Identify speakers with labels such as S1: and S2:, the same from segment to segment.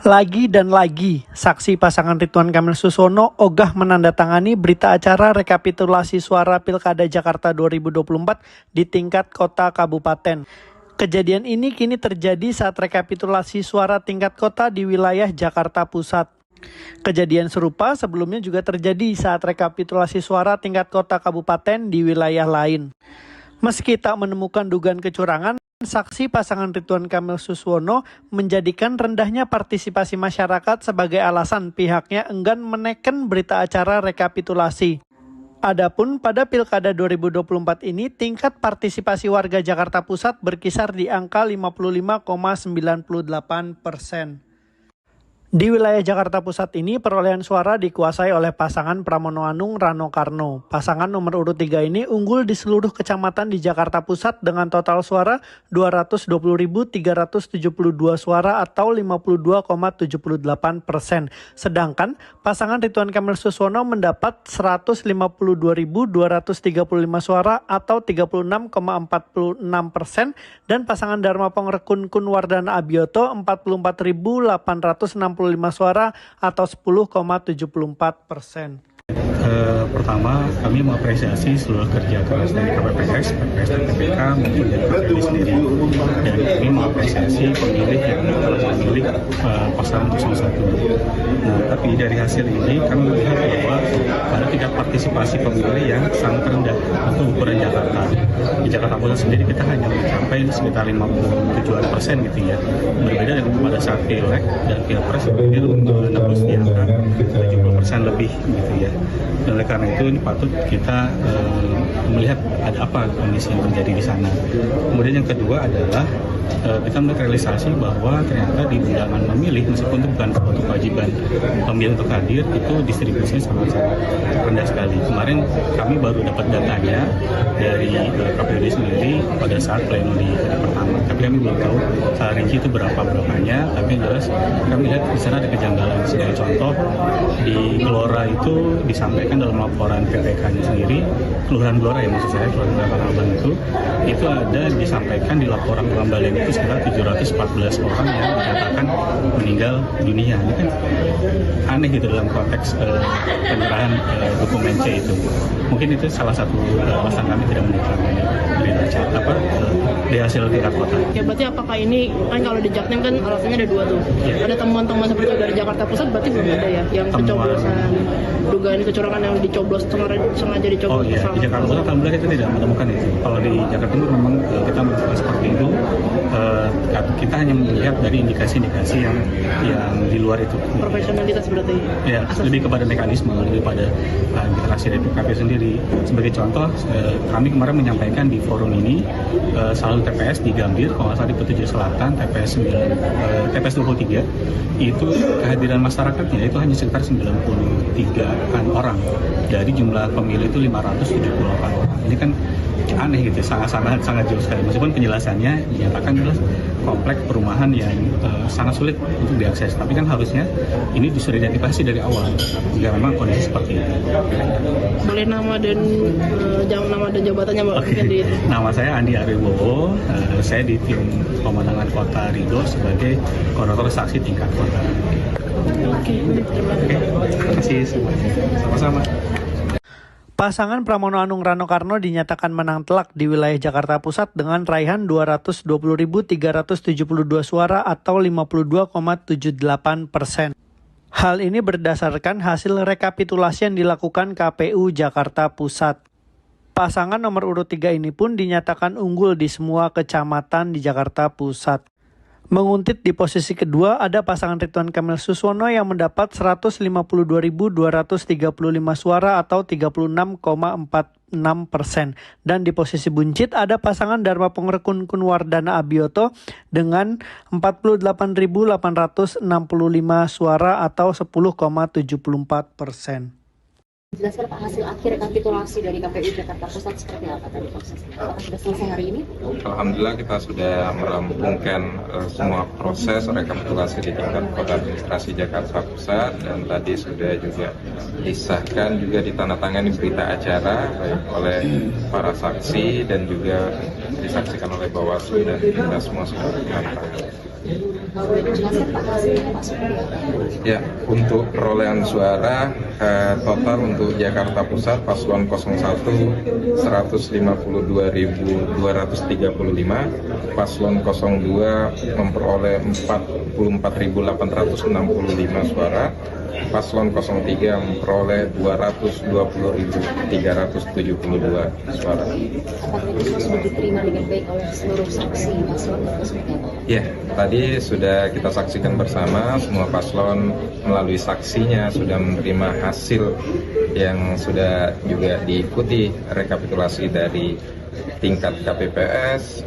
S1: Lagi dan lagi, saksi pasangan Ridwan Kamil Susono ogah menandatangani berita acara rekapitulasi suara Pilkada Jakarta 2024 di tingkat kota kabupaten. Kejadian ini kini terjadi saat rekapitulasi suara tingkat kota di wilayah Jakarta Pusat. Kejadian serupa sebelumnya juga terjadi saat rekapitulasi suara tingkat kota kabupaten di wilayah lain. Meski tak menemukan dugaan kecurangan, saksi pasangan Ridwan Kamil Susono menjadikan rendahnya partisipasi masyarakat sebagai alasan pihaknya enggan menekan berita acara rekapitulasi. Adapun pada Pilkada 2024 ini tingkat partisipasi warga Jakarta Pusat berkisar di angka 55,98%. Di wilayah Jakarta Pusat ini perolehan suara dikuasai oleh pasangan Pramono Anung Rano Karno. Pasangan nomor urut 3 ini unggul di seluruh kecamatan di Jakarta Pusat dengan total suara 220.372 suara atau 52,78%. Sedangkan pasangan Ridwan Kamil Susono mendapat 152.235 suara atau 36,46% dan pasangan Dharma Pongrekun Kunwardana Abioto 44.865 suara atau 10,74%.
S2: Pertama, kami mengapresiasi seluruh kerja keras dari KPPS, PPS dan PPK maupun dari KPU sendiri. Dan kami mengapresiasi pemilih yang telah memilih pasangan 01. Nah, tapi dari hasil ini kami melihat bahwa ada tingkat partisipasi pemilih yang sangat rendah untuk ukuran Jakarta. Di Jakarta Pusat sendiri kita hanya mencapai sekitar 57% gitu ya. Berbeda dengan pada saat Pileg dan Pilpres hampir menembus di angka 70% lebih gitu ya. Dan oleh karena itu ini patut kita melihat ada apa kondisi yang terjadi di sana. Kemudian yang kedua adalah kita melihat realisasi bahwa ternyata di undangan memilih meskipun itu bukan suatu kewajiban pemilih untuk hadir, itu distribusinya sangat-sangat rendah sekali. Kemarin kami baru dapat datanya dari KPUD sendiri pada saat pleno di hari pertama, tapi kami belum tahu secara rinci itu berapanya. Tapi yang jelas kami lihat di sana ada kejanggalan. Sebagai contoh, di Gelora itu disampaikan dalam laporan PPK-nya sendiri, Kelurahan Gelora ya maksud saya, Kelurahan Abang itu ada disampaikan di laporan pengembalian itu sekitar 714 orang yang dinyatakan meninggal dunia. Ini kan aneh gitu dalam konteks penyerahan dokumen C itu. Mungkin itu salah satu alasan kami tidak menetapkan di hasil tingkat kota.
S3: Ya berarti apakah ini kan kalau di Jaktim kan alasannya ada dua tuh. Ya. Ada temuan-temuan seperti itu dari Jakarta Pusat, berarti belum ada ya yang kecoblosan, dugaan kecurangan yang dicoblos sengaja dicoblos.
S2: Oh iya, di Jakarta Pusat alhamdulillah kita tidak menemukan itu. Kalau di Jakarta Timur memang kita melakukan seperti itu. Kita hanya melihat dari indikasi-indikasi yang di luar itu.
S3: Profesionalitas berarti?
S2: Ya, lebih kepada mekanisme, lebih pada interaksi dari PKP sendiri. Sebagai contoh, kami kemarin menyampaikan di forum ini salah satu TPS di Gambir, kalau nggak salah di Petujuh Selatan, TPS 23, itu kehadiran masyarakatnya itu hanya sekitar 93-an orang. Dari jumlah pemilih itu 578 orang. Ini kan aneh gitu, sangat jauh sekali. Meskipun penjelasannya dinyatakan jelas kompleks perumahan yang sangat sulit untuk diakses, tapi kan harusnya ini disuruh identifikasi dari awal jika memang kondisi seperti itu.
S3: Boleh nama dan jabatannya Mbak?
S2: Okay. Nama saya Andi Aribowo, saya di tim pemenangan Kota Ridho sebagai koordinator saksi tingkat kota.
S3: Oke, terima
S2: kasih. Sama-sama.
S1: Pasangan Pramono Anung Rano Karno dinyatakan menang telak di wilayah Jakarta Pusat dengan raihan 220.372 suara atau 52,78%. Hal ini berdasarkan hasil rekapitulasi yang dilakukan KPU Jakarta Pusat. Pasangan nomor urut 3 ini pun dinyatakan unggul di semua kecamatan di Jakarta Pusat. Menguntit di posisi kedua ada pasangan Ridwan Kamil Susono yang mendapat 152.235 suara atau 36,46%. Dan di posisi buncit ada pasangan Dharma Pongrekun Kunwardana Abioto dengan 48.865 suara atau 10,74%.
S4: Jelaskan Pak hasil akhir rekapitulasi dari KPU Jakarta Pusat seperti apa tadi prosesnya? Apakah sudah selesai hari ini?
S5: Alhamdulillah kita sudah merampungkan semua proses rekapitulasi di tingkat Kota Administrasi Jakarta Pusat dan tadi sudah juga disahkan juga ditandatangani berita acara baik oleh para saksi dan juga disaksikan oleh Bawaslu dan kita semua sudah menandatangani.
S4: Boleh dijelaskan Pak hasilnya Pak seperti apa?
S5: Ya, untuk perolehan suara total untuk Jakarta Pusat paslon 01 152.235, paslon 02 memperoleh 44.865 suara, paslon 03 memperoleh 220.372 suara.
S4: Apakah itu sudah diterima dengan baik oleh seluruh saksi paslon atau seperti apa?
S5: Ya, tadi sudah kita saksikan bersama, semua paslon melalui saksinya sudah menerima hasil yang sudah juga diikuti rekapitulasi dari tingkat KPPS,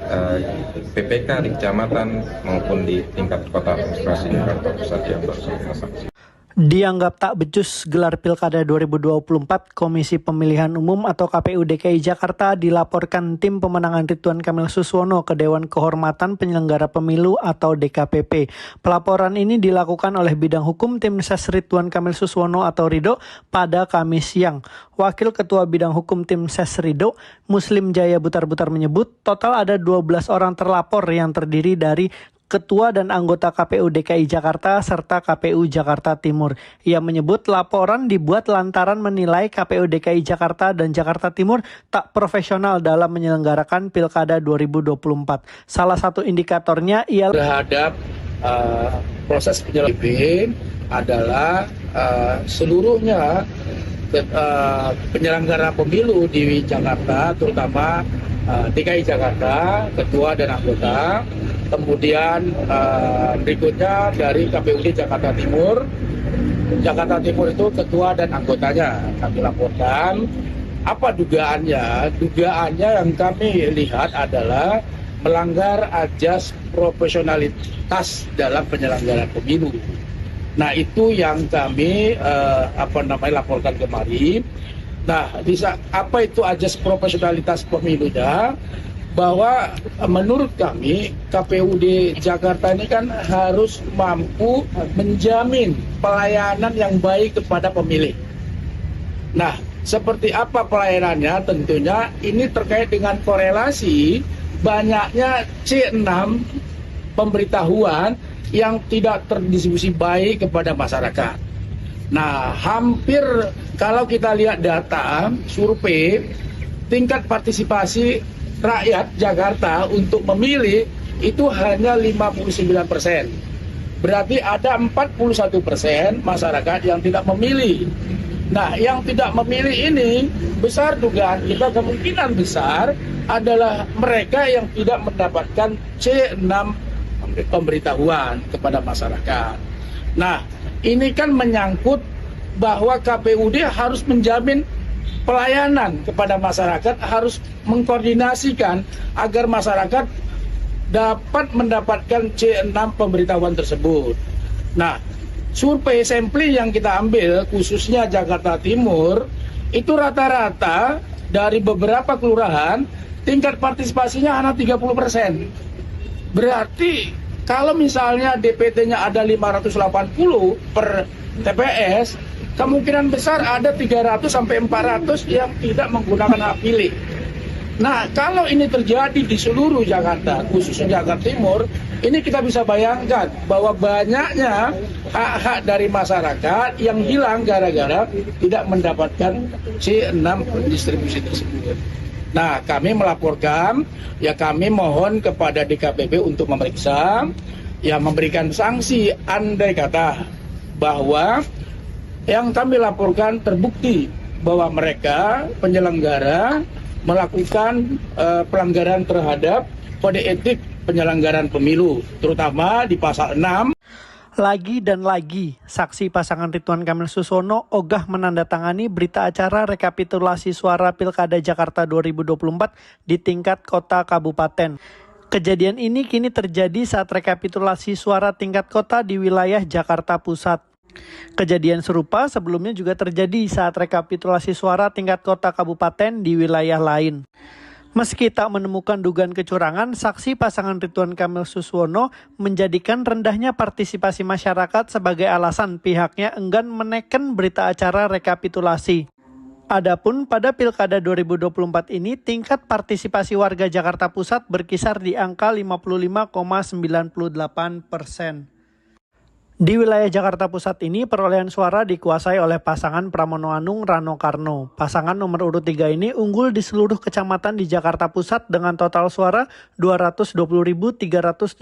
S5: PPK di kecamatan maupun di tingkat kota administrasi Jakarta Pusat yang baru kita saksikan.
S1: Dianggap tak becus gelar Pilkada 2024, Komisi Pemilihan Umum atau KPU DKI Jakarta dilaporkan tim pemenangan Ridwan Kamil Suswono ke Dewan Kehormatan Penyelenggara Pemilu atau DKPP. Pelaporan ini dilakukan oleh Bidang Hukum Tim Ses Ridwan Kamil Suswono atau Rido pada Kamis siang. Wakil Ketua Bidang Hukum Tim Ses Rido, Muslim Jaya Butar-Butar menyebut total ada 12 orang terlapor yang terdiri dari Ketua dan anggota KPU DKI Jakarta serta KPU Jakarta Timur. Ia menyebut laporan dibuat lantaran menilai KPU DKI Jakarta dan Jakarta Timur tak profesional dalam menyelenggarakan Pilkada 2024. Salah satu indikatornya ialah
S6: terhadap proses penyelenggaraan adalah seluruhnya penyelenggara pemilu di Jakarta, terutama DKI Jakarta, ketua dan anggota. Kemudian berikutnya dari KPUD Jakarta Timur. Jakarta Timur itu ketua dan anggotanya kami laporkan. Apa dugaannya? Dugaannya yang kami lihat adalah melanggar azas profesionalitas dalam penyelenggaraan pemilu. Nah, itu yang kami laporkan kemarin. Nah, apa itu azas profesionalitas pemilunya? Bahwa menurut kami KPUD Jakarta ini kan harus mampu menjamin pelayanan yang baik kepada pemilih. Nah, seperti apa pelayanannya? Tentunya ini terkait dengan korelasi banyaknya C6 pemberitahuan yang tidak terdistribusi baik kepada masyarakat. Nah, hampir kalau kita lihat data survei tingkat partisipasi rakyat Jakarta untuk memilih itu hanya 59%. Berarti ada 41% masyarakat yang tidak memilih. Nah, yang tidak memilih ini besar dugaan kita, kemungkinan besar adalah mereka yang tidak mendapatkan C6 pemberitahuan kepada masyarakat. Nah, ini kan menyangkut bahwa KPUD harus menjamin pelayanan kepada masyarakat, harus mengkoordinasikan agar masyarakat dapat mendapatkan C6 pemberitahuan tersebut. Nah, survei sampling yang kita ambil khususnya Jakarta Timur itu rata-rata dari beberapa kelurahan tingkat partisipasinya hanya 30%. Berarti kalau misalnya DPT-nya ada 580 per TPS, kemungkinan besar ada 300 sampai 400 yang tidak menggunakan hak pilih. Nah, kalau ini terjadi di seluruh Jakarta, khususnya Jakarta Timur, ini kita bisa bayangkan bahwa banyaknya hak-hak dari masyarakat yang hilang gara-gara tidak mendapatkan C6 distribusi tersebut. Nah, kami melaporkan, ya kami mohon kepada DKPP untuk memeriksa, ya memberikan sanksi andai kata bahwa yang kami laporkan terbukti bahwa mereka penyelenggara melakukan pelanggaran terhadap kode etik penyelenggaraan pemilu, terutama di pasal 6.
S1: Lagi dan lagi, saksi pasangan Ridwan Kamil Suswono ogah menandatangani berita acara rekapitulasi suara Pilkada Jakarta 2024 di tingkat kota kabupaten. Kejadian ini kini terjadi saat rekapitulasi suara tingkat kota di wilayah Jakarta Pusat. Kejadian serupa sebelumnya juga terjadi saat rekapitulasi suara tingkat kota kabupaten di wilayah lain. Meski tak menemukan dugaan kecurangan, saksi pasangan Ridwan Kamil Suswono menjadikan rendahnya partisipasi masyarakat sebagai alasan pihaknya enggan menekan berita acara rekapitulasi. Adapun pada Pilkada 2024 ini tingkat partisipasi warga Jakarta Pusat berkisar di angka 55,98%. Di wilayah Jakarta Pusat ini perolehan suara dikuasai oleh pasangan Pramono Anung Rano Karno. Pasangan nomor urut 3 ini unggul di seluruh kecamatan di Jakarta Pusat dengan total suara 220.372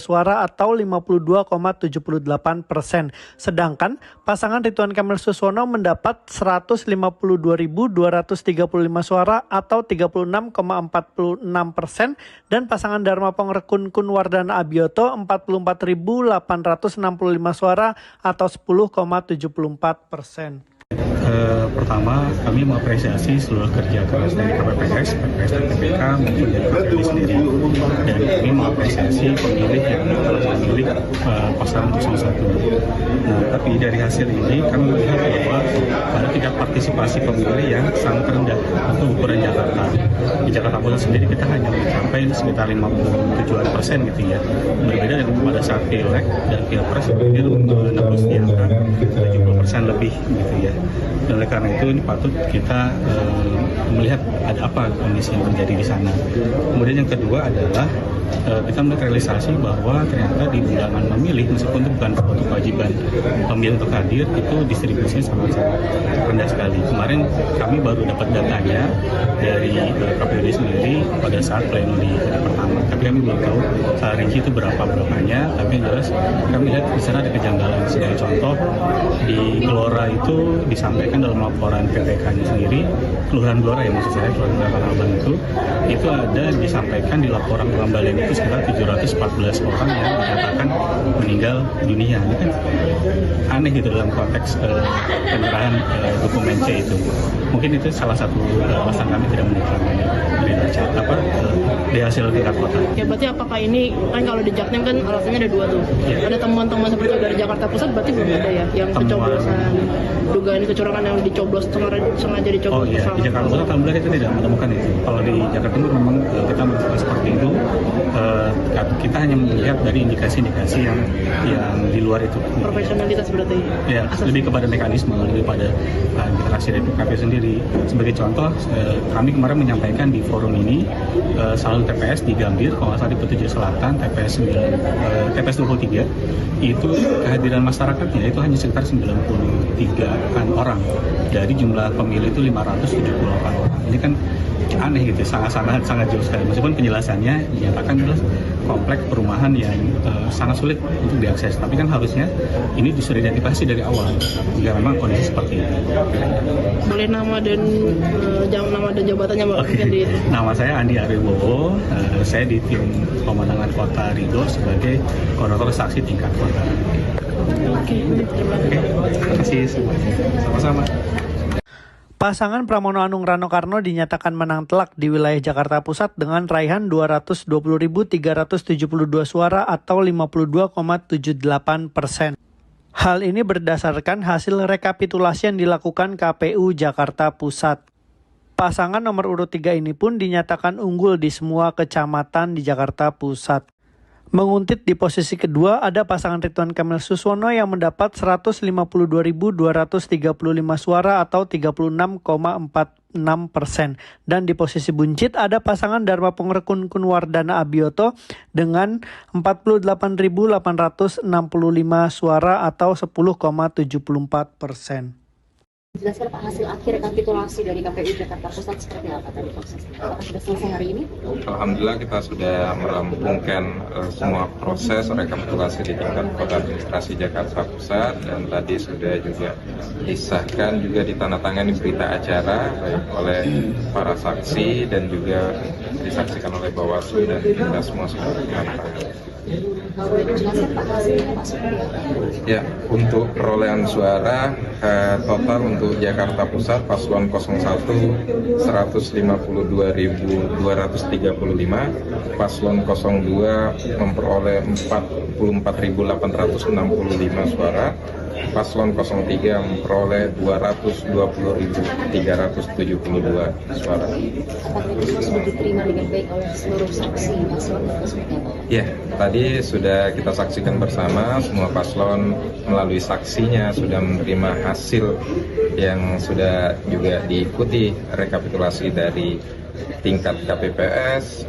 S1: suara atau 52,78%. Sedangkan pasangan Ridwan Kamil Suswono mendapat 152.235 suara atau 36,46% dan pasangan Dharma Pongrekun Kunwardana Abioto 44.865 suara atau 10,74%.
S2: Pertama, kami mengapresiasi seluruh kerja keras dari KPPS, PPS dan TPK maupun dari KPU sendiri. Dan kami mengapresiasi pemilih yang telah memilih pasangan 01. Nah, tapi dari hasil ini kami melihat bahwa ada tingkat partisipasi pemilih yang sangat rendah untuk ukuran Jakarta. Di Jakarta Pusat sendiri kita hanya mencapai sekitar 57% gitu ya. Berbeda dengan pada saat Pileg dan Pilpres hampir menembus di angka 70% lebih gitu ya. Dan oleh karena itu ini patut kita melihat ada apa kondisi yang terjadi di sana. Kemudian yang kedua adalah kita melihat realisasi bahwa ternyata di undangan memilih meskipun itu bukan suatu kewajiban pemilih untuk hadir, itu distribusinya sangat-sangat rendah sekali. Kemarin kami baru dapat datanya dari KPUD sendiri pada saat pleno di hari pertama, tapi kami belum tahu secara rinci itu berapanya. Tapi yang jelas kami lihat di sana ada kejanggalan. Sebagai contoh, di Gelora itu disampaikan dalam laporan PPK-nya sendiri, Kelurahan Gelora ya maksud saya, Kelurahan Tanah Abang itu ada disampaikan di laporan pengembalian itu sekitar 714 orang yang dinyatakan meninggal dunia. Ini kan aneh gitu dalam konteks penyerahan dokumen C itu. Mungkin itu salah satu alasan kami tidak mendeklarasikan di hasil tingkat kota.
S3: Ya berarti apakah ini kan kalau di Jaktim kan alasannya ada dua tuh. Ya. Ada temuan-temuan seperti dari Jakarta Pusat berarti belum ada ya yang pencoblosan, dugaan kecurangan yang dicoblos sengaja dicoblos.
S2: Oh iya, di Jakarta Pusat alhamdulillah kita tidak menemukan itu. Kalau di Jakarta Timur memang kita melakukan seperti itu. Kita hanya melihat dari indikasi-indikasi yang di luar itu.
S3: Profesionalitas berarti.
S2: Ya, lebih kepada mekanisme, lebih pada interaksi dari PKP sendiri. Sebagai contoh, kami kemarin menyampaikan di forum ini salah satu TPS di Gambir, kalau nggak salah di Petujuh Selatan, TPS 23, itu kehadiran masyarakatnya itu hanya sekitar 93-an orang dari jumlah pemilih itu 578 orang. Ini kan aneh gitu, sangat jauh sekali. Meskipun penjelasannya dinyatakan jelas kompleks perumahan yang sangat sulit untuk diakses, tapi kan harusnya ini diidentifikasi dari awal jika memang kondisi seperti itu.
S3: Boleh nama dan jabatannya Mbak?
S2: Okay. Nama saya Andi Aribowo, saya di tim pemenangan Kota Ridho sebagai koordinator saksi tingkat kota.
S3: Oke, terima
S2: kasih semuanya. Sama-sama.
S1: Pasangan Pramono Anung Rano Karno dinyatakan menang telak di wilayah Jakarta Pusat dengan raihan 220.372 suara atau 52,78%. Hal ini berdasarkan hasil rekapitulasi yang dilakukan KPU Jakarta Pusat. Pasangan nomor urut 3 ini pun dinyatakan unggul di semua kecamatan di Jakarta Pusat. Menguntit di posisi kedua ada pasangan Ridwan Kamil Suswono yang mendapat 152.235 suara atau 36,46%. Dan di posisi buncit ada pasangan Dharma Pongrekun Kunwardana Abioto dengan 48.865 suara atau 10,74%.
S4: Jelaskan Pak hasil akhir rekapitulasi dari KPU Jakarta Pusat seperti apa tadi prosesnya? Apakah sudah selesai hari ini?
S5: Alhamdulillah kita sudah merampungkan semua proses rekapitulasi di tingkat kota administrasi Jakarta Pusat dan tadi sudah juga disahkan juga ditandatangani berita acara baik oleh para saksi dan juga disaksikan oleh Bawaslu dan kita semua sudah ditandatangani.
S4: Jelaskan Pak hasilnya Pak seperti apa?
S5: Ya, untuk perolehan suara total untuk Jakarta Pusat paslon 01 152.235, paslon 02 memperoleh 44.865 suara, paslon 03 memperoleh 220.372 suara.
S4: Apakah itu sudah diterima dengan baik oleh seluruh saksi paslon atau seperti apa?
S5: Ya, tadi sudah kita saksikan bersama semua paslon melalui saksinya sudah menerima hasil yang sudah juga diikuti rekapitulasi dari tingkat KPPS,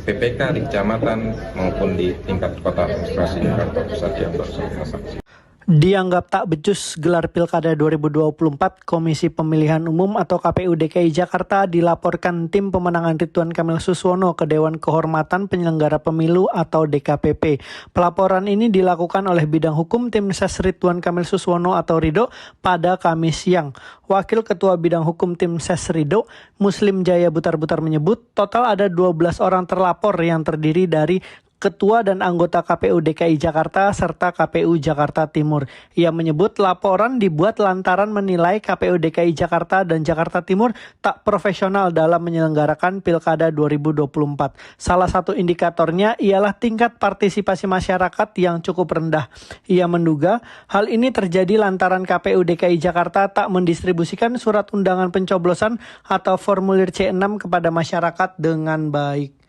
S5: PPK di kecamatan maupun di tingkat kota administrasi Jakarta Pusat yang bersama saksi.
S1: Dianggap tak becus gelar Pilkada 2024, Komisi Pemilihan Umum atau KPU DKI Jakarta dilaporkan tim pemenangan Ridwan Kamil Suswono ke Dewan Kehormatan Penyelenggara Pemilu atau DKPP. Pelaporan ini dilakukan oleh Bidang Hukum Tim Ses Ridwan Kamil Suswono atau Ridho pada Kamis siang. Wakil Ketua Bidang Hukum Tim Ses Ridho, Muslim Jaya Butar-Butar menyebut total ada 12 orang terlapor yang terdiri dari Ketua dan anggota KPU DKI Jakarta serta KPU Jakarta Timur. Ia menyebut laporan dibuat lantaran menilai KPU DKI Jakarta dan Jakarta Timur tak profesional dalam menyelenggarakan Pilkada 2024. Salah satu indikatornya ialah tingkat partisipasi masyarakat yang cukup rendah. Ia menduga hal ini terjadi lantaran KPU DKI Jakarta tak mendistribusikan surat undangan pencoblosan atau formulir C6 kepada masyarakat dengan baik.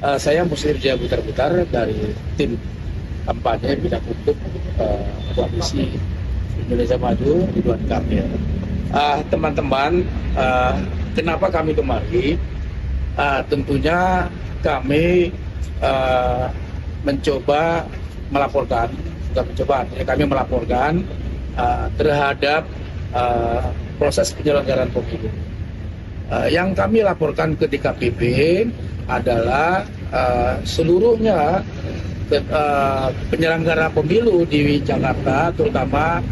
S6: Saya Muslim Jaya Butar-Butar dari tim kampanye bidang hukum Koalisi Indonesia Maju Ridwan Kamil. Teman-teman, kenapa kami kemari? Tentunya kami mencoba melaporkan, kami melaporkan terhadap proses penyelenggaraan pemilu. Yang kami laporkan ke DKPP adalah seluruhnya penyelenggara pemilu di Jakarta, terutama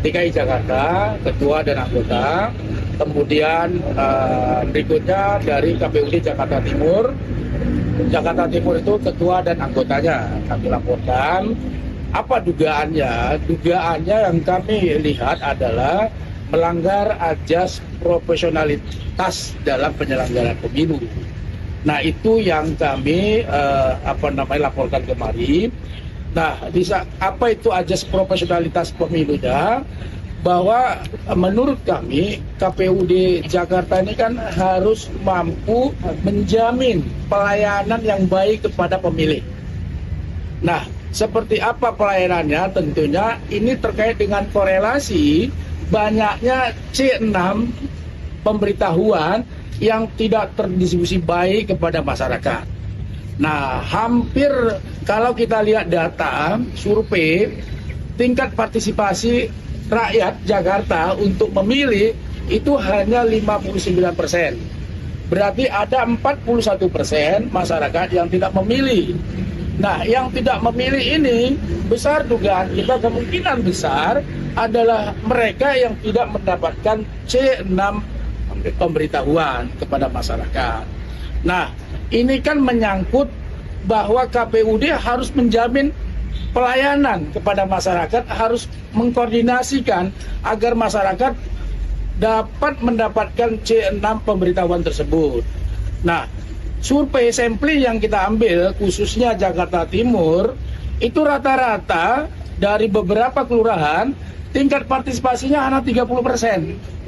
S6: DKI Jakarta, ketua dan anggota, kemudian berikutnya dari KPUD Jakarta Timur. Jakarta Timur itu ketua dan anggotanya kami laporkan. Apa dugaannya? Dugaannya yang kami lihat adalah melanggar azas profesionalitas dalam penyelenggaraan pemilu. Nah, itu yang kami laporkan kemarin. Nah, apa itu azas profesionalitas pemilunya? Bahwa menurut kami KPUD Jakarta ini kan harus mampu menjamin pelayanan yang baik kepada pemilih. Nah, seperti apa pelayanannya? Tentunya ini terkait dengan korelasi banyaknya C6 pemberitahuan yang tidak terdistribusi baik kepada masyarakat. Nah, hampir kalau kita lihat data survei tingkat partisipasi rakyat Jakarta untuk memilih itu hanya 59%. Berarti ada 41% masyarakat yang tidak memilih. Nah, yang tidak memilih ini besar dugaan kita, kemungkinan besar adalah mereka yang tidak mendapatkan C6 pemberitahuan kepada masyarakat. Nah, ini kan menyangkut bahwa KPUD harus menjamin pelayanan kepada masyarakat, harus mengkoordinasikan agar masyarakat dapat mendapatkan C6 pemberitahuan tersebut. Nah, survei sampling yang kita ambil khususnya Jakarta Timur itu rata-rata dari beberapa kelurahan tingkat partisipasinya hanya 30%.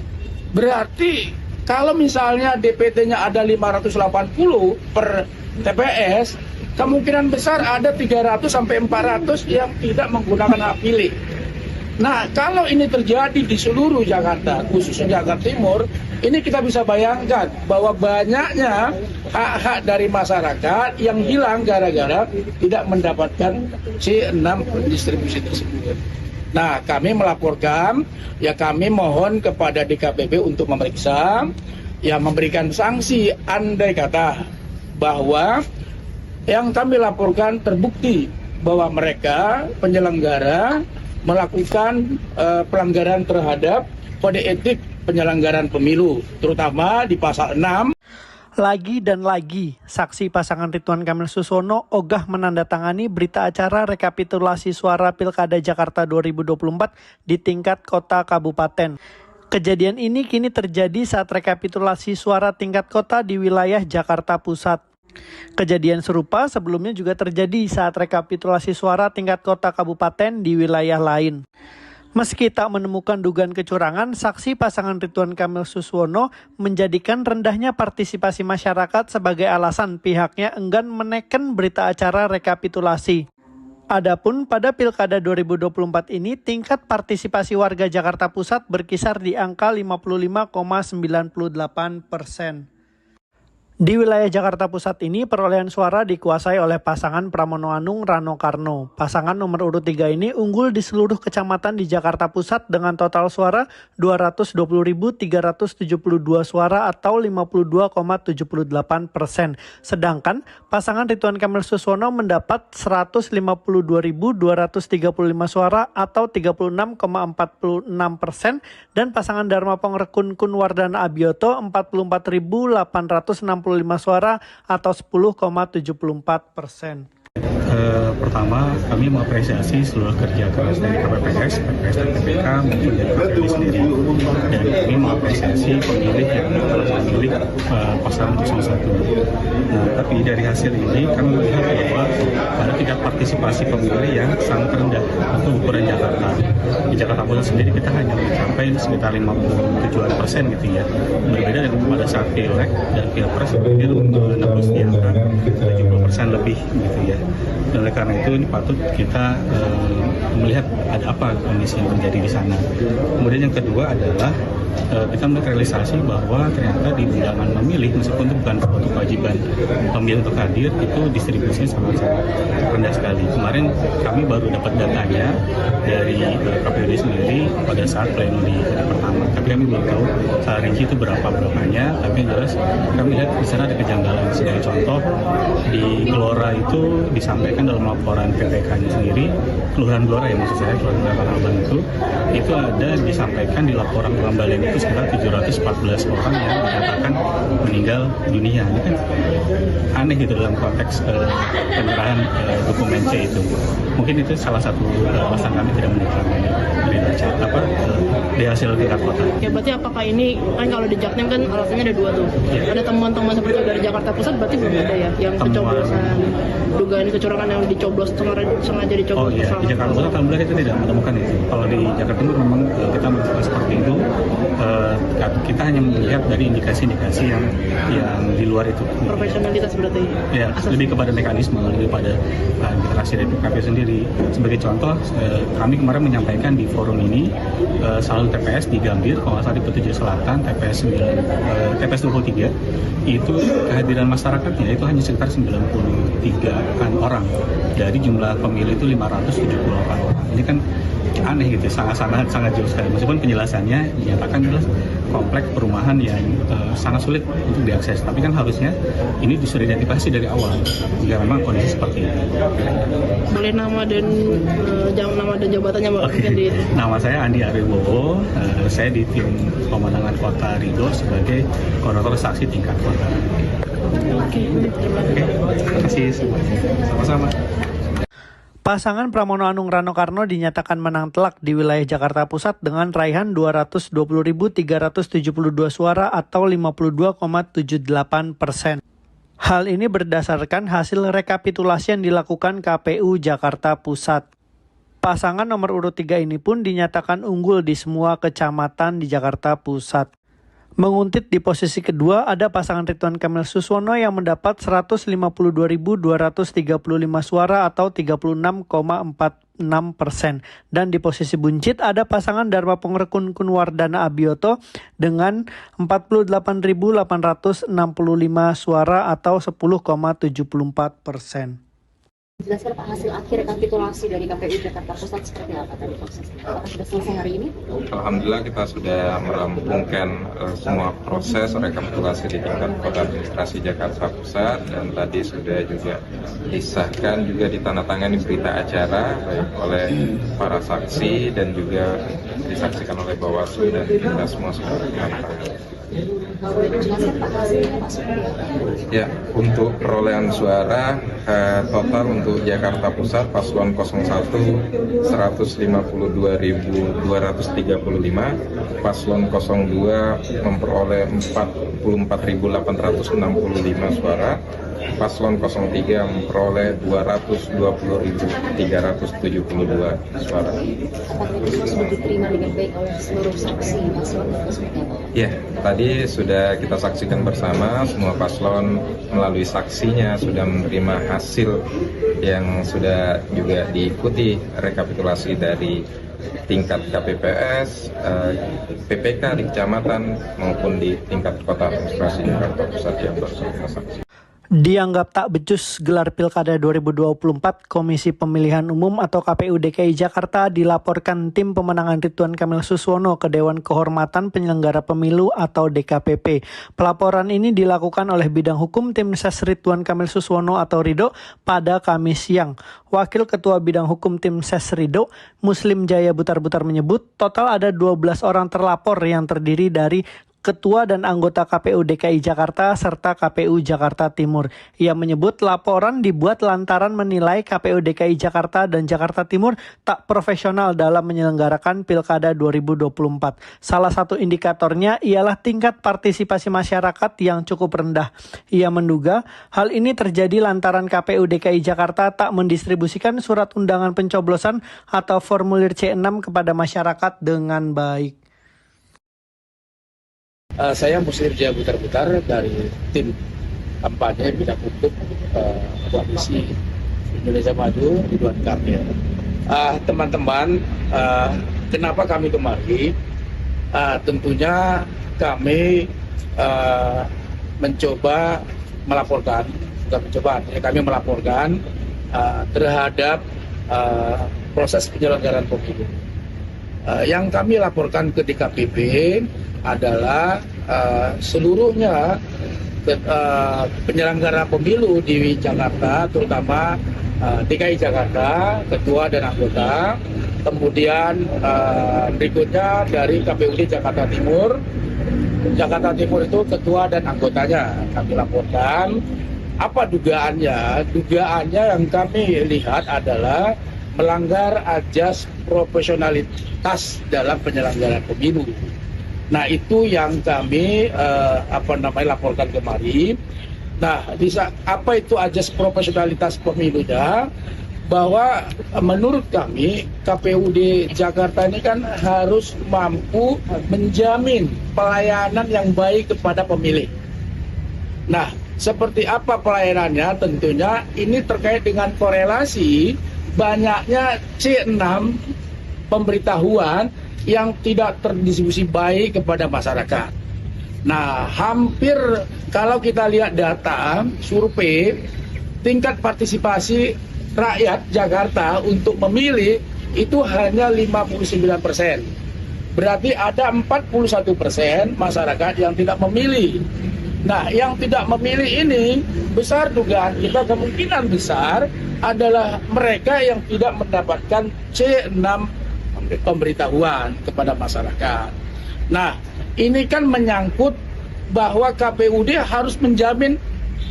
S6: Berarti kalau misalnya DPT-nya ada 580 per TPS, kemungkinan besar ada 300 sampai 400 yang tidak menggunakan hak pilih. Nah, kalau ini terjadi di seluruh Jakarta, khususnya Jakarta Timur, ini kita bisa bayangkan bahwa banyaknya hak-hak dari masyarakat yang hilang gara-gara tidak mendapatkan C6 distribusi tersebut. Nah, kami melaporkan, ya kami mohon kepada DKPP untuk memeriksa, ya memberikan sanksi andai kata bahwa yang kami laporkan terbukti bahwa mereka penyelenggara melakukan pelanggaran terhadap kode etik penyelenggaraan pemilu, terutama di pasal 6.
S1: Lagi dan lagi, saksi pasangan Ridwan Kamil Suswono ogah menandatangani berita acara rekapitulasi suara Pilkada Jakarta 2024 di tingkat kota kabupaten. Kejadian ini kini terjadi saat rekapitulasi suara tingkat kota di wilayah Jakarta Pusat. Kejadian serupa sebelumnya juga terjadi saat rekapitulasi suara tingkat kota kabupaten di wilayah lain. Meski tak menemukan dugaan kecurangan, saksi pasangan Ridwan Kamil Suswono menjadikan rendahnya partisipasi masyarakat sebagai alasan pihaknya enggan menekan berita acara rekapitulasi. Adapun pada Pilkada 2024 ini tingkat partisipasi warga Jakarta Pusat berkisar di angka 55,98%. Di wilayah Jakarta Pusat ini perolehan suara dikuasai oleh pasangan Pramono Anung Rano Karno. Pasangan nomor urut 3 ini unggul di seluruh kecamatan di Jakarta Pusat dengan total suara 220.372 suara atau 52,78%. Sedangkan pasangan Ridwan Kamil Suswono mendapat 152.235 suara atau 36,46% dan pasangan Dharma Pongrekun Kunwardana Abioto 44.865 suara atau 10,74%.
S2: Pertama, kami mengapresiasi seluruh kerja keras dari KPPS, PPS dan PPK maupun dari KPU sendiri. Dan kami mengapresiasi pemilih yang telah memilih pasangan 01. Nah, tapi dari hasil ini kami melihat bahwa ada tingkat partisipasi pemilih yang sangat rendah untuk ukuran Jakarta. Di Jakarta Pusat sendiri kita hanya mencapai sekitar 57% gitu ya. Berbeda dengan pada saat Pilek dan Pilpres hampir menembus di angka 70% lebih gitu ya. Dan oleh karena itu ini patut kita melihat ada apa kondisi yang terjadi di sana. Kemudian yang kedua adalah kita melihat realisasi bahwa ternyata di undangan memilih meskipun itu bukan suatu kewajiban pemilih untuk hadir, itu distribusinya sangat-sangat rendah sekali. Kemarin kami baru dapat datanya dari KPUD sendiri pada saat pleno di hari pertama. Tapi kami belum tahu secara rinci itu berapanya. Tapi yang jelas kami lihat di sana ada kejanggalan. Sebagai contoh di Gelora itu disampaikan dalam laporan PPK-nya sendiri, Kelurahan Gelora ya maksud saya, Kelurahan Tanah Abang itu ada disampaikan di laporan Kelambalen itu sekitar 714 orang yang dinyatakan meninggal dunia. Ini kan aneh gitu dalam konteks penyerahan dokumen C itu. Mungkin itu salah satu alasan kami tidak menetapkannya di hasil tingkat kota.
S3: Ya berarti apakah ini kan kalau di Jaktim kan alasannya ada dua tuh. Ya. Ada temuan-temuan seperti dari Jakarta Pusat berarti belum ada ya yang kecoblosan, dugaan kecurangan yang dicoblos sengaja dicoblos.
S2: Oh iya, di Jakarta Pusat alhamdulillah kita tidak menemukan itu. Kalau di Jakarta Timur memang kita melakukan seperti itu. Kita hanya melihat dari indikasi-indikasi yang di luar itu.
S3: Profesionalitas berarti.
S2: Ya, lebih kepada mekanisme, lebih pada interaksi dari PKP sendiri. Sebagai contoh, kami kemarin menyampaikan di forum ini salah satu TPS di Gambir, kalau nggak salah di Petujuh Selatan, TPS 23, itu kehadiran masyarakatnya itu hanya sekitar 93-an orang dari jumlah pemilih itu 578 orang. Ini kan aneh gitu, sangat jauh sekali. Meskipun penjelasannya dinyatakan jelas kompleks perumahan yang sangat sulit untuk diakses, tapi kan harusnya ini sudah identifikasi dari awal jika memang kondisi seperti ini.
S3: Boleh nama dan jabatannya Mbak?
S2: Okay. Nama saya Andi Aribowo, saya di tim pemenangan Kota Ridho sebagai koordinator saksi tingkat kota.
S3: Oke,
S2: terima kasih semuanya. Sama-sama.
S1: Pasangan Pramono Anung Rano Karno dinyatakan menang telak di wilayah Jakarta Pusat dengan raihan 220.372 suara atau 52,78%. Hal ini berdasarkan hasil rekapitulasi yang dilakukan KPU Jakarta Pusat. Pasangan nomor urut 3 ini pun dinyatakan unggul di semua kecamatan di Jakarta Pusat. Menguntit di posisi kedua ada pasangan Ridwan Kamil Suswono yang mendapat 152.235 suara atau 36,46%. Dan di posisi buncit ada pasangan Dharma Pongrekun Kunwardana Abioto dengan 48.865 suara atau 10,74%.
S4: Jelaskan Pak hasil akhir rekapitulasi dari KPU Jakarta Pusat seperti apa tadi prosesnya? Apakah sudah selesai hari ini?
S5: Alhamdulillah kita sudah merampungkan semua proses rekapitulasi di tingkat kota administrasi Jakarta Pusat dan tadi sudah juga disahkan juga ditandatangani berita acara baik oleh para saksi dan juga disaksikan oleh Bawaslu dan kita semua sudah menandatangani.
S4: Jelaskan Pak hasilnya Pak seperti apa?
S5: Ya, untuk perolehan suara total untuk Jakarta Pusat paslon 01 152.235, paslon 02 memperoleh 44.865 suara paslon 03 memperoleh 220.372 suara.
S4: Apakah itu sudah diterima dengan baik oleh seluruh saksi paslon atau seperti apa?
S5: Ya, tadi sudah kita saksikan bersama, semua paslon melalui saksinya sudah menerima hasil yang sudah juga diikuti rekapitulasi dari tingkat KPPS, PPK di kecamatan maupun di tingkat kota administrasi Jakarta Pusat yang baru kita saksikan.
S1: Dianggap tak becus gelar Pilkada 2024, Komisi Pemilihan Umum atau KPU DKI Jakarta dilaporkan tim pemenangan Ridwan Kamil Suswono ke Dewan Kehormatan Penyelenggara Pemilu atau DKPP. Pelaporan ini dilakukan oleh Bidang Hukum Tim Ses Ridwan Kamil Suswono atau Ridho pada Kamis siang. Wakil Ketua Bidang Hukum Tim Ses Ridho, Muslim Jaya Butar-Butar menyebut total ada 12 orang terlapor yang terdiri dari Ketua dan anggota KPU DKI Jakarta serta KPU Jakarta Timur. Ia menyebut laporan dibuat lantaran menilai KPU DKI Jakarta dan Jakarta Timur tak profesional dalam menyelenggarakan Pilkada 2024. Salah satu indikatornya ialah tingkat partisipasi masyarakat yang cukup rendah. Ia menduga hal ini terjadi lantaran KPU DKI Jakarta tak mendistribusikan surat undangan pencoblosan atau formulir C6 kepada masyarakat dengan baik.
S6: Saya Muslim Jaya Butar-Butar dari tim kampanye bidang hukum koalisi Indonesia Maju Ridwan Kamil. Teman-teman, kenapa kami kemari? Tentunya kami mencoba melaporkan, kami melaporkan terhadap proses penyelenggaraan pemilu. Yang kami laporkan ke DKPP adalah seluruhnya penyelenggara pemilu di Jakarta, terutama DKI Jakarta, ketua dan anggota, kemudian berikutnya dari KPUD Jakarta Timur. Jakarta Timur itu ketua dan anggotanya kami laporkan. Apa dugaannya? Dugaannya yang kami lihat adalah melanggar ajas profesionalitas dalam penyelenggaraan pemilu. Nah, itu yang kami laporkan kemarin. Nah, apa itu ajas profesionalitas pemilunya? Bahwa menurut kami KPUD Jakarta ini kan harus mampu menjamin pelayanan yang baik kepada pemilih. Nah, seperti apa pelayanannya? Tentunya ini terkait dengan korelasi banyaknya C6 pemberitahuan yang tidak terdistribusi baik kepada masyarakat. Nah, hampir kalau kita lihat data survei, tingkat partisipasi rakyat Jakarta untuk memilih itu hanya 59%. Berarti ada 41% masyarakat yang tidak memilih. Nah, yang tidak memilih ini besar dugaan kita kemungkinan besar adalah mereka yang tidak mendapatkan C6 pemberitahuan kepada masyarakat. Nah, ini kan menyangkut bahwa KPUD harus menjamin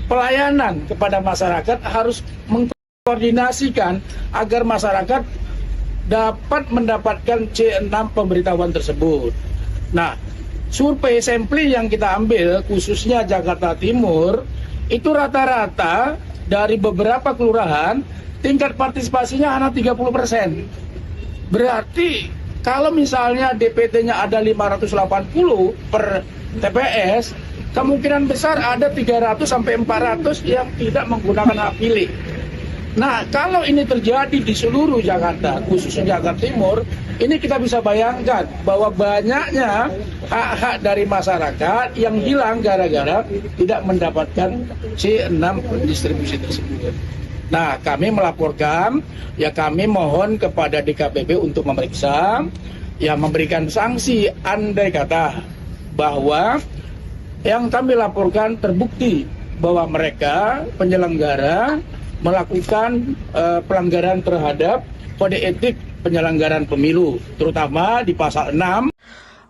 S6: pelayanan kepada masyarakat, harus mengkoordinasikan agar masyarakat dapat mendapatkan C6 pemberitahuan tersebut. Nah, survei sampling yang kita ambil khususnya Jakarta Timur itu rata-rata dari beberapa kelurahan tingkat partisipasinya hanya 30%. Berarti kalau misalnya DPT-nya ada 580 per TPS, kemungkinan besar ada 300 sampai 400 yang tidak menggunakan hak pilih. Nah, kalau ini terjadi di seluruh Jakarta, khususnya Jakarta Timur, ini kita bisa bayangkan bahwa banyaknya hak-hak dari masyarakat yang hilang gara-gara tidak mendapatkan C6 distribusi tersebut. Nah, kami melaporkan, ya kami mohon kepada DKPP untuk memeriksa, ya memberikan sanksi andai kata bahwa yang kami laporkan terbukti bahwa mereka penyelenggara melakukan pelanggaran terhadap kode etik penyelenggaraan pemilu, terutama di pasal 6.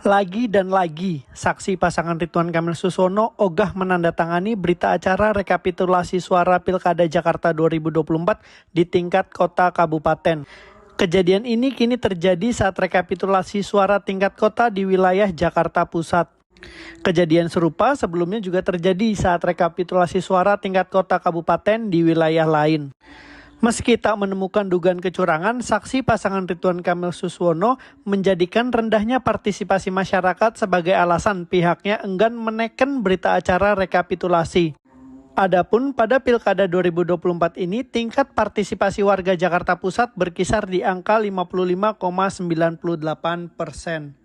S1: Lagi dan lagi, saksi pasangan Ridwan Kamil Suswono ogah menandatangani berita acara rekapitulasi suara Pilkada Jakarta 2024 di tingkat kota kabupaten. Kejadian ini kini terjadi saat rekapitulasi suara tingkat kota di wilayah Jakarta Pusat. Kejadian serupa sebelumnya juga terjadi saat rekapitulasi suara tingkat kota kabupaten di wilayah lain. Meski tak menemukan dugaan kecurangan, saksi pasangan Ridwan Kamil Suswono menjadikan rendahnya partisipasi masyarakat sebagai alasan pihaknya enggan menekan berita acara rekapitulasi. Adapun pada Pilkada 2024 ini, tingkat partisipasi warga Jakarta Pusat berkisar di angka 55,98%.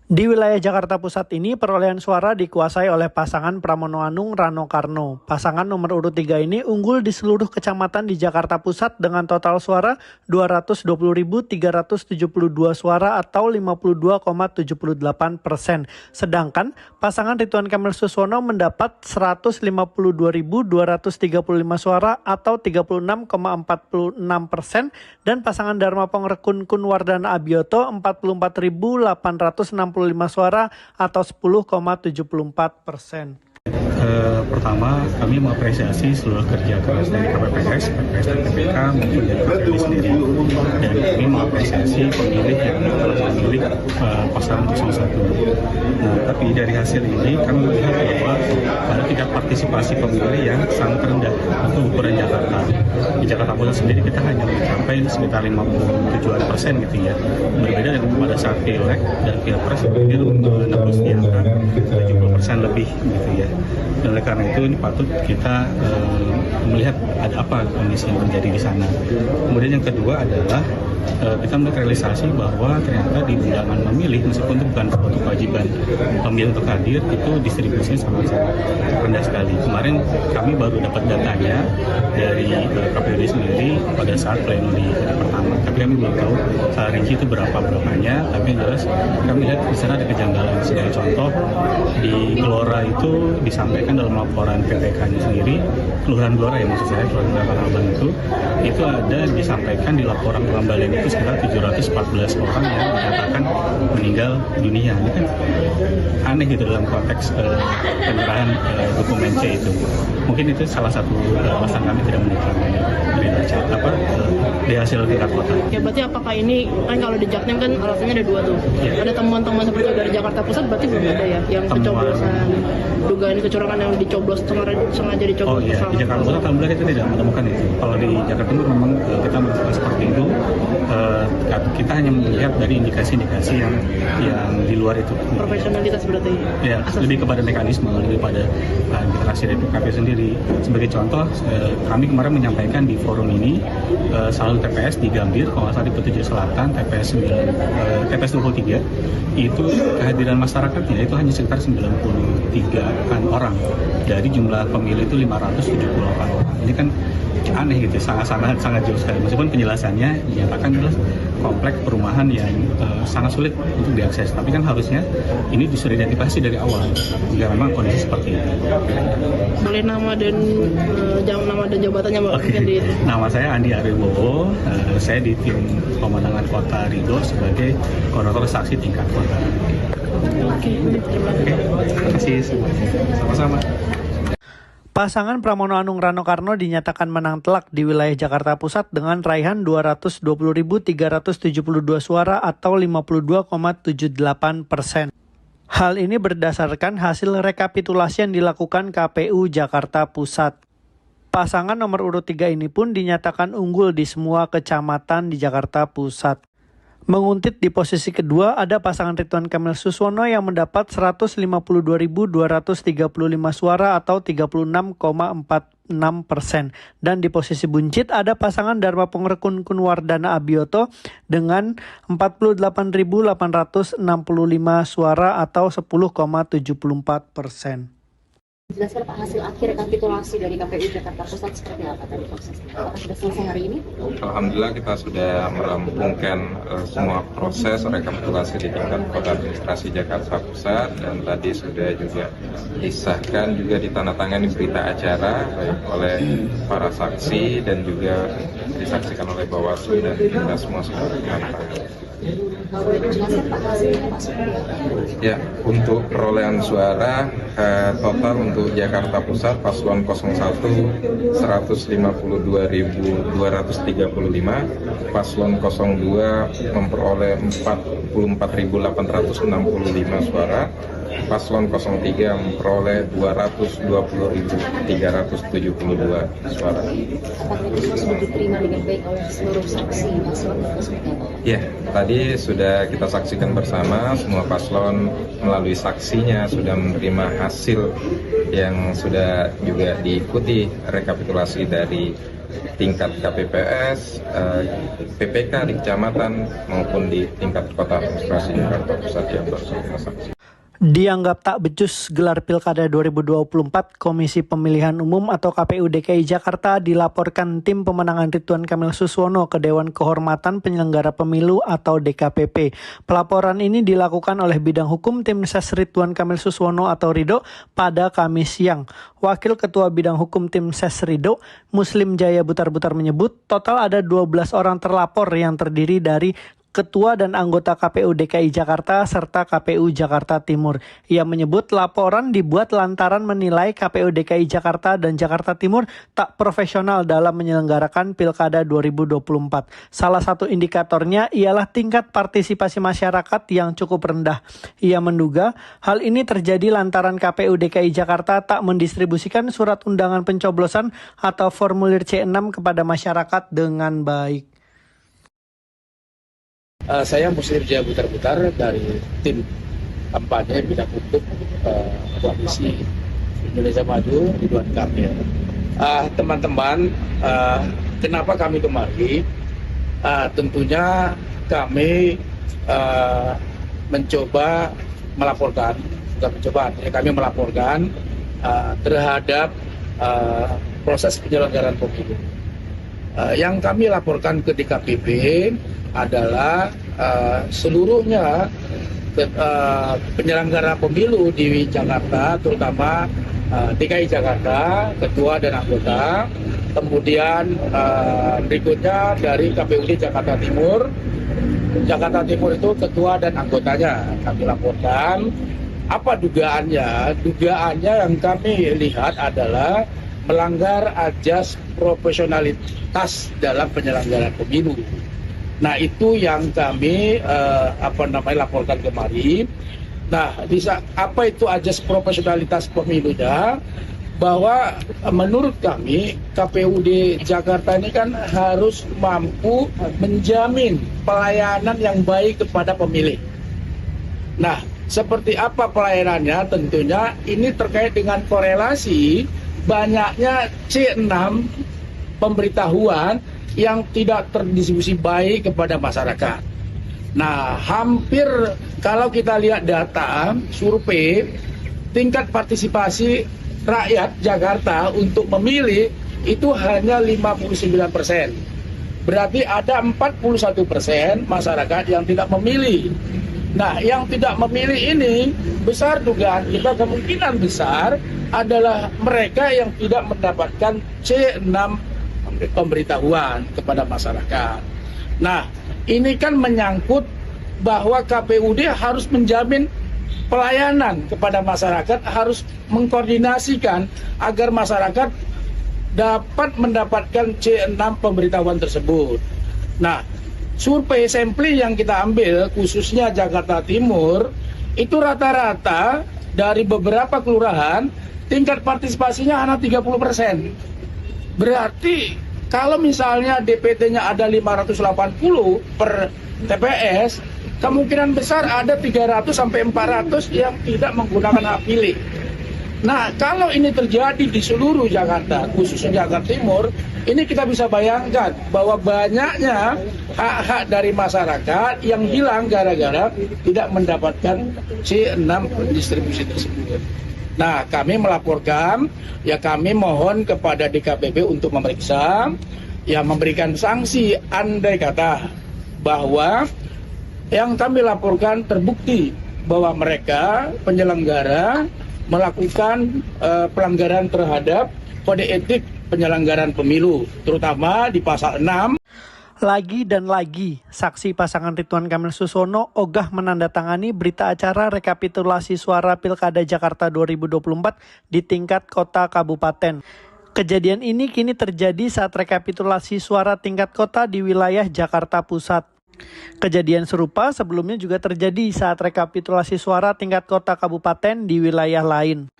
S1: Di wilayah Jakarta Pusat ini, perolehan suara dikuasai oleh pasangan Pramono Anung Rano Karno. Pasangan nomor urut 3 ini unggul di seluruh kecamatan di Jakarta Pusat dengan total suara 220.372 suara atau 52,78%. Sedangkan pasangan Ridwan Kamil Suswono mendapat 152.235 suara atau 36,46% dan pasangan Dharma Pongrekun Kunwardana Abioto 44.865 suara atau 10,74%.
S2: Pertama, kami mengapresiasi seluruh kerja keras dari KPPS, PPS dan PPK maupun dari KPU sendiri. Dan kami mengapresiasi pemilih yang telah memilih pasangan 01. Nah, tapi dari hasil ini kami melihat bahwa ada tingkat partisipasi pemilih yang sangat rendah untuk ukuran Jakarta. Di Jakarta Pusat sendiri kita hanya mencapai sekitar 57% gitu ya. Berbeda dengan pada saat Pileg dan Pilpres hampir 60 di angka 70% lebih gitu ya. Dan oleh karena itu ini patut kita melihat ada apa kondisi yang terjadi di sana. Kemudian yang kedua adalah kita melihat realisasi bahwa ternyata di undangan memilih, meskipun itu bukan suatu kewajiban pemilih untuk hadir, itu distribusinya sangat-sangat rendah sekali. Kemarin kami baru dapat datanya dari KPUD sendiri pada saat pleno di hari pertama, tapi kami belum tahu secara rinci itu berapanya. Tapi yang jelas kami lihat di sana ada kejanggalan. Sebagai contoh, di Gelora itu disampaikan dalam laporan PPK-nya sendiri, Kelurahan Gelora ya maksud saya, Kelurahan Tanah Abang itu ada disampaikan di laporan pengembalian itu sekitar 714 orang yang dinyatakan meninggal dunia. Ini kan aneh gitu dalam konteks penyerahan dokumen C itu. Mungkin itu salah satu alasan kami tidak menikah di hasil tingkat kota.
S3: Ya berarti apakah ini kan kalau di Jaktim kan alasannya ada dua tuh. Ada temuan-temuan seperti itu dari Jakarta Pusat, berarti belum ada ya yang kecoblosan, dugaan kecurangan yang dicoblos sengaja dicoblos.
S2: Oh iya, di Jakarta Pusat alhamdulillah kita tidak menemukan itu. Kalau di Jakarta Timur memang kita melakukan seperti itu. Kita hanya melihat dari indikasi-indikasi yang di luar itu.
S3: Profesionalitas berarti.
S2: Ya, lebih kepada mekanisme, lebih pada interaksi dari PKP sendiri. Sebagai contoh, kami kemarin menyampaikan di forum ini salah satu TPS di Gambir, kalau nggak salah di Petunjuk Selatan, TPS 23, itu kehadiran masyarakatnya itu hanya sekitar 93-an orang dari jumlah pemilih itu 578 orang. Ini kan aneh gitu, sangat jauh sekali. Meskipun penjelasannya dinyatakan adalah kompleks perumahan yang sangat sulit untuk diakses, tapi kan harusnya ini disuruh identifikasi dari awal jika memang kondisi seperti itu.
S3: Boleh nama dan jabatannya Mbak?
S2: Okay. Nama saya Andi Aribowo, saya di tim pemenangan Kota Ridho sebagai koordinator saksi tingkat kota. Terima kasih semuanya. Sama-sama.
S1: Pasangan Pramono Anung Rano Karno dinyatakan menang telak di wilayah Jakarta Pusat dengan raihan 220.372 suara atau 52,78%. Hal ini berdasarkan hasil rekapitulasi yang dilakukan KPU Jakarta Pusat. Pasangan nomor urut 3 ini pun dinyatakan unggul di semua kecamatan di Jakarta Pusat. Menguntit di posisi kedua ada pasangan Ridwan Kamil Suswono yang mendapat 152.235 suara atau 36,46%. Dan di posisi buncit ada pasangan Dharma Pongrekun Kunwardana Abioto dengan 48.865 suara atau 10,74%.
S4: Jelaskan Pak hasil akhir rekapitulasi dari KPU Jakarta Pusat seperti apa tadi prosesnya? Apakah sudah selesai hari ini?
S5: Alhamdulillah kita sudah merampungkan semua proses rekapitulasi di tingkat kota administrasi Jakarta Pusat dan tadi sudah juga disahkan juga ditandatangani berita acara baik oleh para saksi dan juga disaksikan oleh Bawaslu dan kita semua sudah menandatangani.
S4: Kalau boleh dijelaskan Pak hasilnya Pak seperti apa?
S5: Ya, untuk perolehan suara total untuk Jakarta Pusat paslon 01 152.235, paslon 02 memperoleh 44.865 suara, paslon 03 memperoleh 220.372 suara.
S4: Apakah itu sudah diterima dengan baik oleh seluruh saksi paslon atau seperti apa?
S5: Ya, tadi sudah kita saksikan bersama, semua paslon melalui saksinya sudah menerima hasil yang sudah juga diikuti rekapitulasi dari tingkat KPPS, PPK di kecamatan maupun di tingkat kota administrasi Jakarta Pusat yang bersama saksi.
S1: Dianggap tak becus gelar Pilkada 2024, Komisi Pemilihan Umum atau KPU DKI Jakarta dilaporkan tim pemenangan Ridwan Kamil Suswono ke Dewan Kehormatan Penyelenggara Pemilu atau DKPP. Pelaporan ini dilakukan oleh bidang hukum tim Ses Ridwan Kamil Suswono atau Ridho pada Kamis siang. Wakil Ketua Bidang Hukum tim Ses Ridho, Muslim Jaya Butar-Butar menyebut total ada 12 orang terlapor yang terdiri dari Ketua dan anggota KPU DKI Jakarta serta KPU Jakarta Timur. Ia menyebut laporan dibuat lantaran menilai KPU DKI Jakarta dan Jakarta Timur tak profesional dalam menyelenggarakan Pilkada 2024. Salah satu indikatornya ialah tingkat partisipasi masyarakat yang cukup rendah. Ia menduga hal ini terjadi lantaran KPU DKI Jakarta tak mendistribusikan surat undangan pencoblosan atau formulir C6 kepada masyarakat dengan baik.
S6: Saya Muslim Jaya Butar-Butar dari tim kampanye bidang hukum koalisi Indonesia Maju Ridwan Kamil. Teman-teman, kenapa kami kemari? Tentunya kami mencoba melaporkan, kami melaporkan terhadap proses penyelenggaraan pemilu. Yang kami laporkan ke DKPP adalah seluruhnya penyelenggara pemilu di Jakarta, terutama DKI Jakarta, ketua dan anggota, kemudian berikutnya dari KPUD Jakarta Timur. Jakarta Timur itu ketua dan anggotanya kami laporkan. Apa dugaannya? Dugaannya yang kami lihat adalah melanggar azas profesionalitas dalam penyelenggaraan pemilu. Nah, itu yang kami laporkan kemarin. Nah, apa itu azas profesionalitas pemilunya? Bahwa menurut kami KPUD Jakarta ini kan harus mampu menjamin pelayanan yang baik kepada pemilih. Nah, seperti apa pelayanannya? Tentunya ini terkait dengan korelasi banyaknya C6 pemberitahuan yang tidak terdistribusi baik kepada masyarakat. Nah, hampir kalau kita lihat data survei, tingkat partisipasi rakyat Jakarta untuk memilih itu hanya 59%. Berarti ada 41% masyarakat yang tidak memilih. Nah, yang tidak memilih ini besar dugaan kita kemungkinan besar adalah mereka yang tidak mendapatkan C6 pemberitahuan kepada masyarakat. Nah, ini kan menyangkut bahwa KPUD harus menjamin pelayanan kepada masyarakat, harus mengkoordinasikan agar masyarakat dapat mendapatkan C6 pemberitahuan tersebut. Nah, survei sampling yang kita ambil khususnya Jakarta Timur itu rata-rata dari beberapa kelurahan tingkat partisipasinya hanya 30%. Berarti kalau misalnya DPT-nya ada 580 per TPS, kemungkinan besar ada 300 sampai 400 yang tidak menggunakan hak pilih. Nah, kalau ini terjadi di seluruh Jakarta, khususnya Jakarta Timur, ini kita bisa bayangkan bahwa banyaknya hak-hak dari masyarakat yang hilang gara-gara tidak mendapatkan C6 distribusi tersebut. Nah, kami melaporkan, ya kami mohon kepada DKPP untuk memeriksa, ya memberikan sanksi andai kata bahwa yang kami laporkan terbukti bahwa mereka penyelenggara melakukan pelanggaran terhadap kode etik penyelenggaraan pemilu, terutama di pasal 6.
S1: Lagi dan lagi, saksi pasangan Ridwan Kamil Susono ogah menandatangani berita acara rekapitulasi suara Pilkada Jakarta 2024 di tingkat kota kabupaten. Kejadian ini kini terjadi saat rekapitulasi suara tingkat kota di wilayah Jakarta Pusat. Kejadian serupa sebelumnya juga terjadi saat rekapitulasi suara tingkat kota kabupaten di wilayah lain.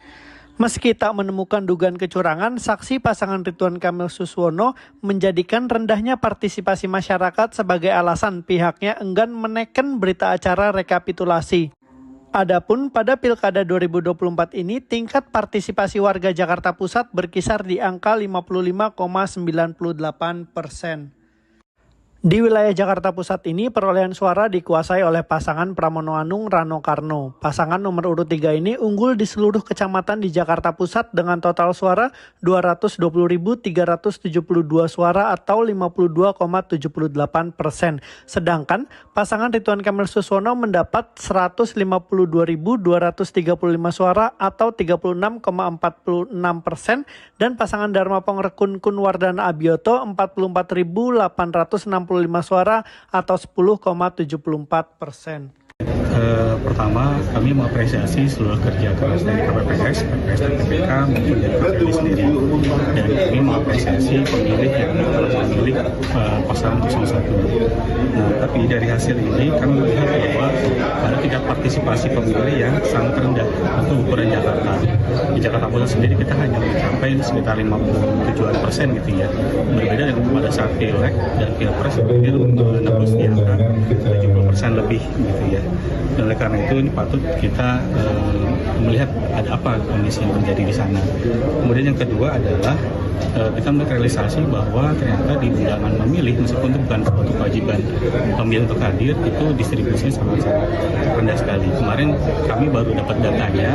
S1: Meski tak menemukan dugaan kecurangan, saksi pasangan Ridwan Kamil Susono menjadikan rendahnya partisipasi masyarakat sebagai alasan pihaknya enggan menekan berita acara rekapitulasi. Adapun pada Pilkada 2024 ini, tingkat partisipasi warga Jakarta Pusat berkisar di angka 55,98%. Di wilayah Jakarta Pusat ini, perolehan suara dikuasai oleh pasangan Pramono Anung Rano Karno. Pasangan nomor urut 3 ini unggul di seluruh kecamatan di Jakarta Pusat dengan total suara 220.372 suara atau 52,78%. Sedangkan pasangan Ridwan Kamil Susono mendapat 152.235 suara atau 36,46% dan pasangan Dharma Pongrekun Kunwardana Abioto 44.865 suara atau 10,74%.
S2: Pertama, kami mengapresiasi seluruh kerja keras dari KPPS, PPS dan PPK maupun dari KPU sendiri. Dan kami mengapresiasi pemilih yang telah memilih pasangan 01. Nah, tapi dari hasil ini kami melihat bahwa ada tingkat partisipasi pemilih yang sangat rendah untuk ukuran Jakarta. Di Jakarta Pusat sendiri kita hanya mencapai sekitar 57% gitu ya. Berbeda dengan pada saat Pileg dan Pilpres hampir menembus di angka 70% lebih gitu ya. Dan oleh karena itu ini patut kita melihat ada apa kondisi yang terjadi di sana. Kemudian yang kedua adalah kita melihat realisasi bahwa ternyata di undangan memilih, meskipun itu bukan suatu kewajiban pemilih untuk hadir, itu distribusinya sangat-sangat rendah sekali. Kemarin kami baru dapat datanya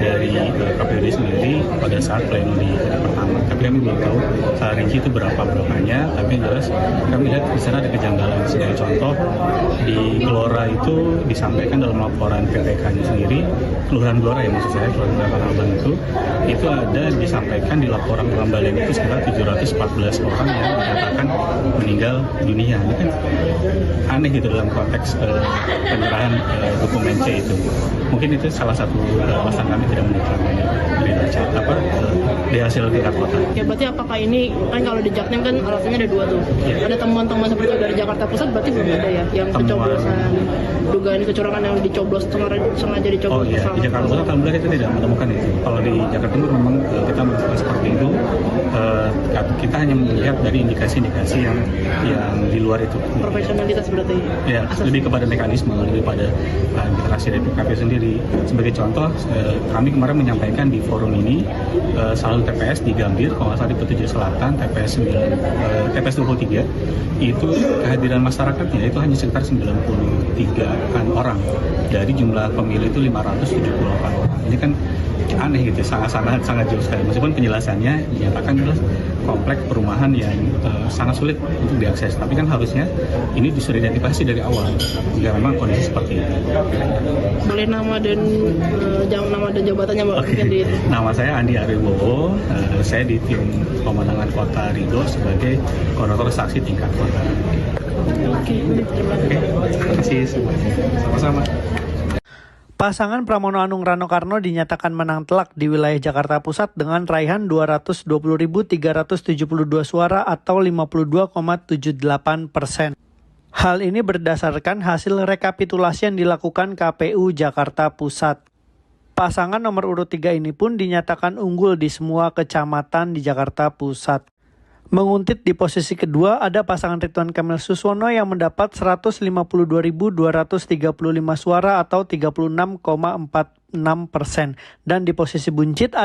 S2: dari KPUD sendiri pada saat pleno di hari pertama, tapi kami belum tahu secara rinci itu berapanya. Tapi yang jelas kami lihat di sana ada kejanggalan. Sebagai contoh, di Gelora itu disampaikan dalam laporan PPK-nya sendiri, Kelurahan Gelora ya maksud saya, Kelurahan Abang itu ada disampaikan di laporan pengembalian itu sekitar 714 orang yang dinyatakan meninggal dunia. Ini kan aneh gitu dalam konteks penyerahan dokumen C itu. Mungkin itu salah satu alasan kami tidak menetapkan di hasil tingkat kota.
S3: Ya berarti apakah ini kan kalau di Jaktim kan alasannya ada dua tuh. Ya. Ada temuan-temuan seperti itu dari Jakarta Pusat, berarti belum ada ya yang kecoblosan, dugaan kecurangan yang dicoblos sengaja dicoblos.
S2: Oh iya, di Jakarta Pusat alhamdulillah kita tidak menemukan itu. Kalau di Jakarta Timur memang kita melakukan seperti itu. Kita hanya melihat dari indikasi-indikasi yang di luar itu.
S3: Profesionalitas berarti.
S2: Ya, lebih kepada mekanisme, lebih pada interaksi dari KPU sendiri. Sebagai contoh, kami kemarin menyampaikan di forum ini salah satu TPS di Gambir, kalau nggak salah di Petujuh Selatan, TPS 23, itu kehadiran masyarakatnya itu hanya sekitar 93-an orang dari jumlah pemilih itu 578 orang. Ini kan aneh gitu, sangat jauh sekali. Meskipun penjelasannya dinyatakan jelas kompleks perumahan yang sangat sulit untuk diakses, tapi kan harusnya ini disuruh identifikasi dari awal jika memang kondisi seperti itu.
S3: Boleh nama dan jabatannya Mbak?
S2: Okay. Nama saya Andi Ariwowo, saya di tim pemenangan Kota Ridho sebagai koordinator saksi tingkat kota.
S3: Oke, terima kasih.
S2: Sama-sama.
S1: Pasangan Pramono Anung Rano Karno dinyatakan menang telak di wilayah Jakarta Pusat dengan raihan 220.372 suara atau 52,78%. Hal ini berdasarkan hasil rekapitulasi yang dilakukan KPU Jakarta Pusat. Pasangan nomor urut 3 ini pun dinyatakan unggul di semua kecamatan di Jakarta Pusat. Menguntit di posisi kedua ada pasangan Ridwan Kamil Susono yang mendapat 152.235 suara atau 36,46%. Dan di posisi buncit ada